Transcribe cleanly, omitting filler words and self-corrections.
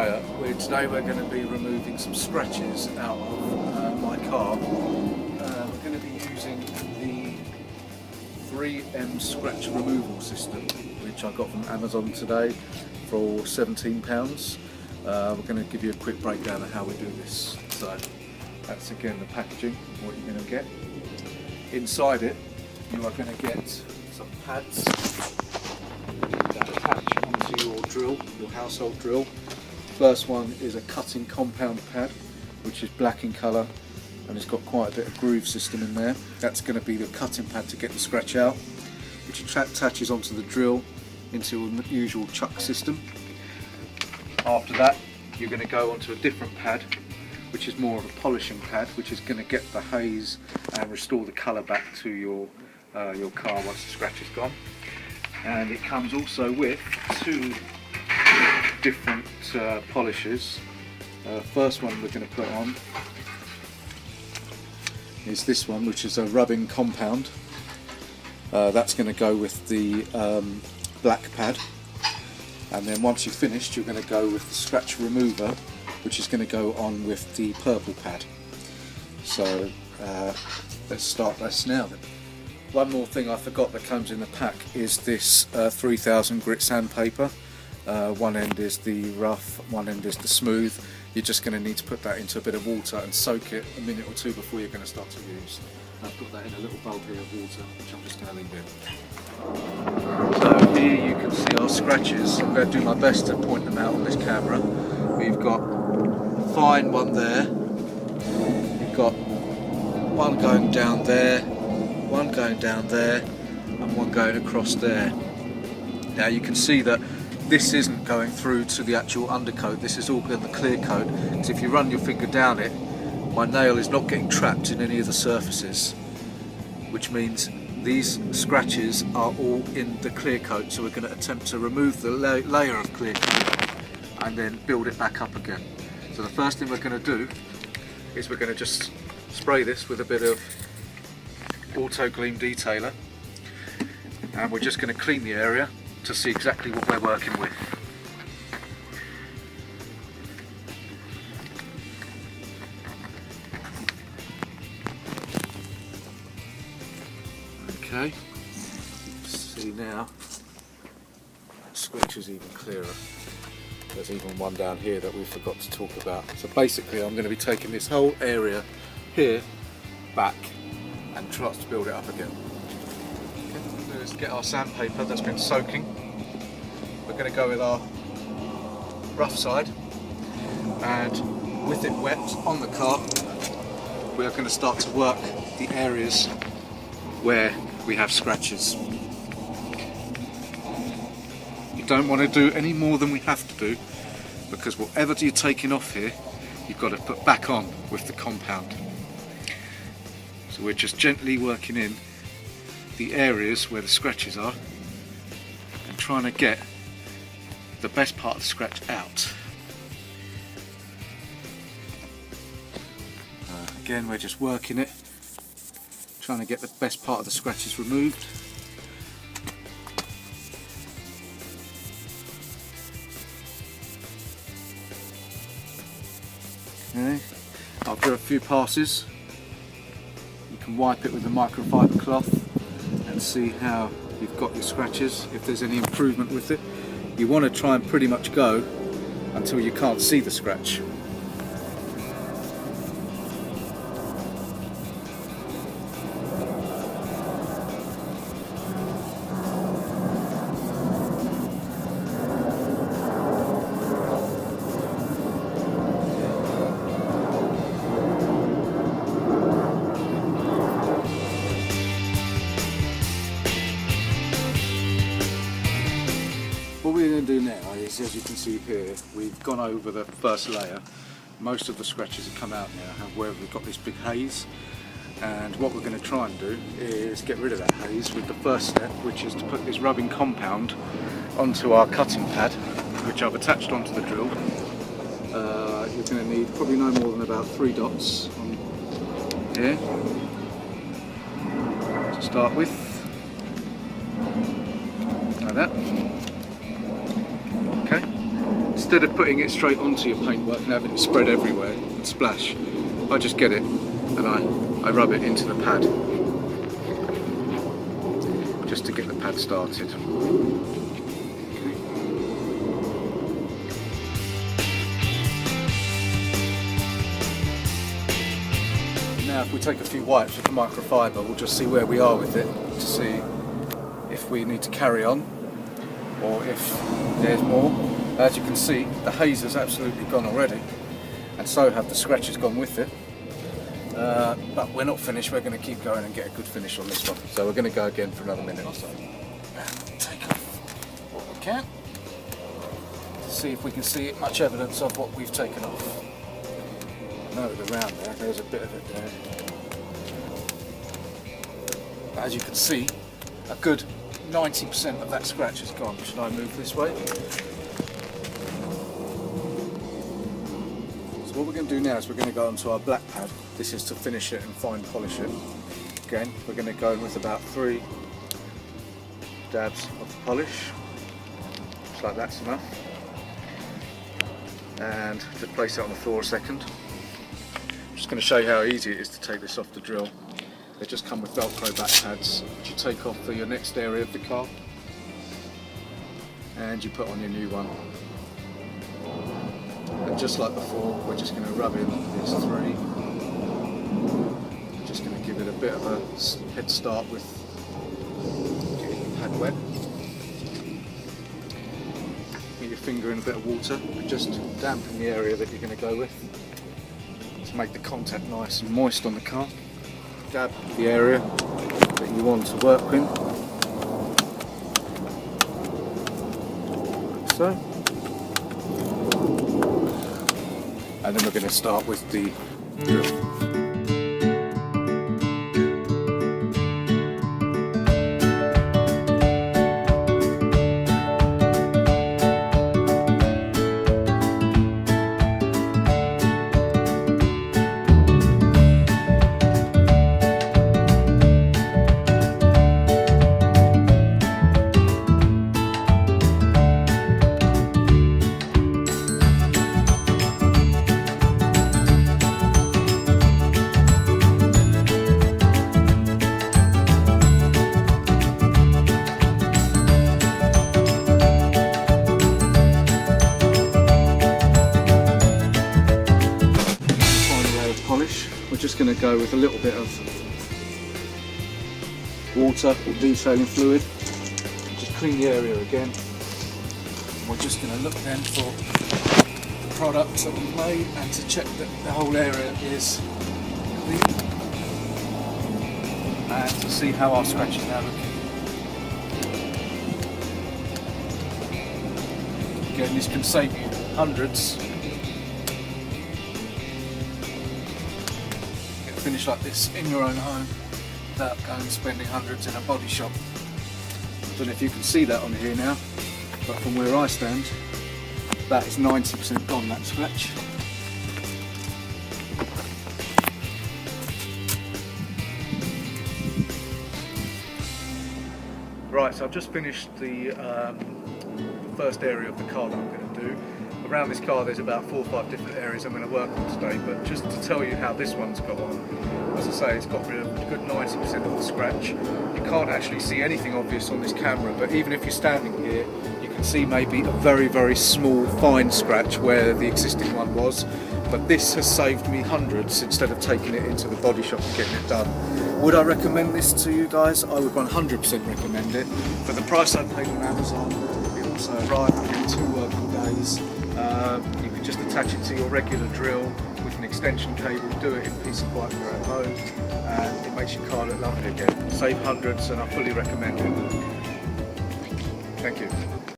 Hiya. Today we're going to be removing some scratches out of my car. We're going to be using the 3M scratch removal system, which I got from Amazon today for £17. We're going to give you a quick breakdown of how we do this. So that's again the packaging, what you're going to get. Inside it you are going to get some pads that attach onto your drill, your household drill. First one is a cutting compound pad, which is black in colour and it's got quite a bit of groove system in there. That's going to be the cutting pad to get the scratch out, which attaches onto the drill into the usual chuck system. After that you're going to go onto a different pad, which is more of a polishing pad, which is going to get the haze and restore the colour back to your car once the scratch is gone. And it comes also with two different polishes. First one we're going to put on is this one, which is a rubbing compound. That's going to go with the black pad, and then once you've finished you're going to go with the scratch remover, which is going to go on with the purple pad. So let's start this now then. One more thing I forgot that comes in the pack is this 3000 grit sandpaper. One end is the rough, one end is the smooth. You're just going to need to put that into a bit of water and soak it a minute or two before you're going to start to use. I've got that in a little bowl here of water, which I'm just going to leave in. So here you can see our scratches. I'm going to do my best to point them out on this camera. We've got a fine one there. We've got one going down there, one going down there, and one going across there. Now you can see that this isn't going through to the actual undercoat, this is all in the clear coat, because if you run your finger down it, my nail is not getting trapped in any of the surfaces, which means these scratches are all in the clear coat. So we're going to attempt to remove the layer of clear coat and then build it back up again. So the first thing we're going to do is we're going to just spray this with a bit of Auto Gleam Detailer, and we're just going to clean the area to see exactly what we're working with. Okay, see now, the scratch is even clearer. There's even one down here that we forgot to talk about. So basically I'm going to be taking this whole area here back and try to build it up again. Okay, let's get our sandpaper that's been soaking. We're going to go with our rough side, and with it wet on the car we are going to start to work the areas where we have scratches. You don't want to do any more than we have to do, because whatever you're taking off here you've got to put back on with the compound. So we're just gently working in the areas where the scratches are and trying to get the best part of the scratch out. Again, we're just working it, trying to get the best part of the scratches removed. Okay. After a few passes you can wipe it with a microfiber cloth and see how you've got your scratches, if there's any improvement with it. You want to try and pretty much go until you can't see the scratch. What we're going to do now is, as you can see here, we've gone over the first layer. Most of the scratches have come out now where we've got this big haze, and what we're going to try and do is get rid of that haze with the first step, which is to put this rubbing compound onto our cutting pad, which I've attached onto the drill. You're going to need probably no more than about 3 dots on here to start with, like that. Okay, instead of putting it straight onto your paintwork and having it spread everywhere and splash, I just get it and I rub it into the pad just to get the pad started. Now if we take a few wipes with the microfiber, we'll just see where we are with it to see if we need to carry on or if there's more. As you can see, the haze has absolutely gone already, and so have the scratches gone with it. But we're not finished, we're going to keep going and get a good finish on this one. So we're going to go again for another minute or so. And take off what we can to see if we can see much evidence of what we've taken off. I know it's around there, there's a bit of it there. As you can see, a good 90% of that scratch is gone. Should I move this way? So what we're going to do now is we're going to go onto our black pad. This is to finish it and fine polish it. Again, we're going to go in with about 3 dabs of the polish. Looks like that's enough. And just place it on the floor a second. I'm just going to show you how easy it is to take this off the drill. They just come with Velcro back pads, which you take off for your next area of the car, and you put on your new one. And just like before, we're just going to rub in these 3. Just going to give it a bit of a head start with getting the pad wet. Get your finger in a bit of water and just dampen the area that you're going to go with to make the contact nice and moist on the car. Dab the area that you want to work in, like so. And then we're going to start with the drill. We're just going to go with a little bit of water or detailing fluid, just clean the area again. We're just going to look then for the products that we've made and to check that the whole area is clean and to see how our scratch is now looking. Again, this can save you hundreds. Finish like this in your own home without going and spending hundreds in a body shop. I don't know if you can see that on here now, but from where I stand, that is 90% gone, that scratch. Right, so I've just finished the first area of the car that I'm going to do. Around this car there's about 4 or 5 different areas I'm going to work on today, but just to tell you how this one's got on, as I say, it's got rid of a good 90% of the scratch. You can't actually see anything obvious on this camera, but even if you're standing here, you can see maybe a very, very small, fine scratch where the existing one was. But this has saved me hundreds instead of taking it into the body shop and getting it done. Would I recommend this to you guys? I would 100% recommend it. For the price I paid on Amazon, it also arrived within 2 working days. You can just attach it to your regular drill with an extension cable, do it in peace and quiet in your own home, and it makes your car look lovely again. Save hundreds, and I fully recommend it. Thank you.